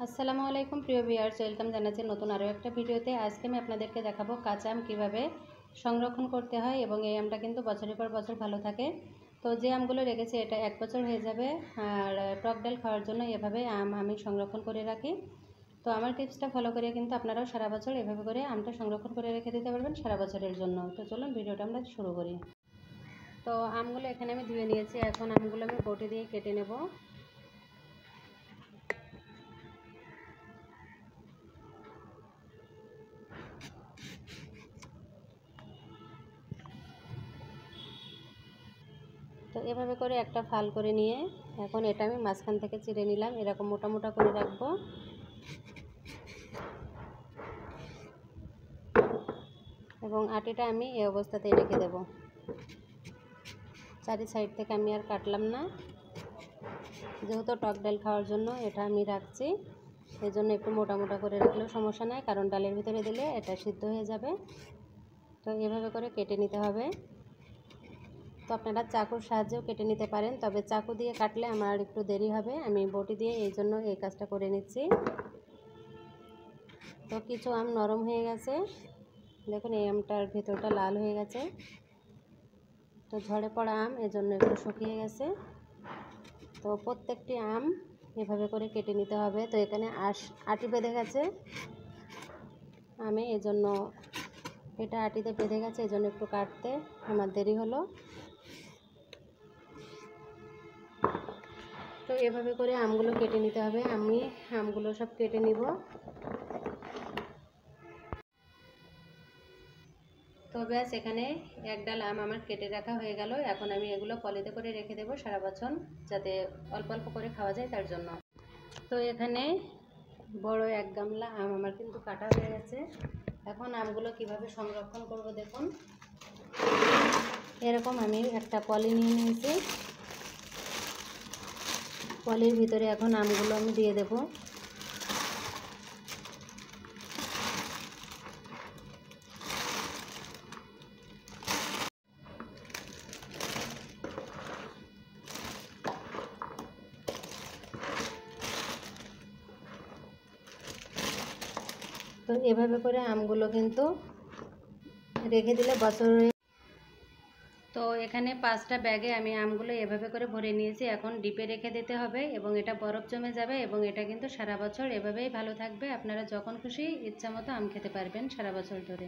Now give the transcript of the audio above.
আসসালামু আলাইকুম প্রিয় ভিউয়ার্স, ওয়েলকাম জানাচ্ছি নতুন আরও একটা ভিডিওতে। আজকে আমি আপনাদেরকে দেখাবো কাঁচা আম কীভাবে সংরক্ষণ করতে হয় এবং এই আমটা কিন্তু বছরের পর বছর ভালো থাকে। তো যে আমগুলো রেখেছি এটা 1 বছর হয়ে যাবে। আর টক ডাল খাওয়ার জন্য এভাবে আম আমি সংরক্ষণ করে রাখি। তো আমার টিপসটা ফলো করে কিন্তু আপনারাও সারা বছর এভাবে করে আমটা সংরক্ষণ করে রেখে দিতে পারবেন সারা বছরের জন্য। তো চলুন ভিডিওটা আমরা শুরু করি। তো আমগুলো এখানে আমি ধুয়ে নিয়েছি, এখন আমগুলো আমি বটি দিয়ে কেটে নেব। তো এভাবে করে একটা ফাল করে নিয়ে এখন এটা আমি মাঝখান থেকে চিড়ে নিলাম, এরকম মোটা মোটা করে রাখবো। এবং আটিটা আমি এই অবস্থাতেই রেখে দেব। চারি সাইড থেকে আমি আর কাটলাম না, যেহেতু টক ডাল খাওয়ার জন্য এটা আমি রাখছি, এই জন্য একটু মোটা মোটা করে রাখলেও সমস্যা নাই, কারণ ডালের ভিতরে দিলে এটা সিদ্ধ হয়ে যাবে। তো এভাবে করে কেটে নিতে হবে। তো আপনারা চাকুর সাহায্যেও কেটে নিতে পারেন, তবে চাকু দিয়ে কাটলে আমার একটু দেরি হবে, আমি বটি দিয়ে এই জন্য এই কাজটা করে নিচ্ছি। তো কিছু আম নরম হয়ে গেছে, দেখুন এই আমটার ভেতরটা লাল হয়ে গেছে। তো ঝড়ে পড়া আম, এজন্য একটু শুকিয়ে গেছে। তো প্রত্যেকটি আম এভাবে করে কেটে নিতে হবে। তো এখানে আটি বেঁধে গেছে, আমি এজন্য এটা আটিতে বেঁধে গেছে, এজন্য একটু কাটতে আমার দেরি হলো। তো এভাবে করে আমগুলো কেটে নিতে হবে। আমি আমগুলো সব কেটে নিব। তো ব্যাস, এখানে এক ডাল আম আমার কেটে রাখা হয়ে গেল। এখন আমি এগুলো পলিতে করে রেখে দেবো সারা বছর, যাতে অল্প অল্প করে খাওয়া যায় তার জন্য। তো এখানে বড় এক গামলা আম আমার কিন্তু কাটা হয়ে গেছে। এখন আমগুলো কিভাবে সংরক্ষণ করব দেখুন। এরকম আমি একটা পলি নিয়ে নিয়েছি, পলির ভিতরে এখন আমগুলো আমি দিয়ে দেব। তো এভাবে করে আমগুলো কিন্তু রেখে দিলে বছরে। তো এখানে 5টা ব্যাগে আমি আমগুলো এভাবে করে ভরে নিয়েছি, এখন ডিপে রেখে দিতে হবে এবং এটা বরফ জমে যাবে এবং এটা কিন্তু সারা বছর এভাবেই ভালো থাকবে। আপনারা যখন খুশি ইচ্ছা মতো আম খেতে পারবেন সারা বছর ধরে।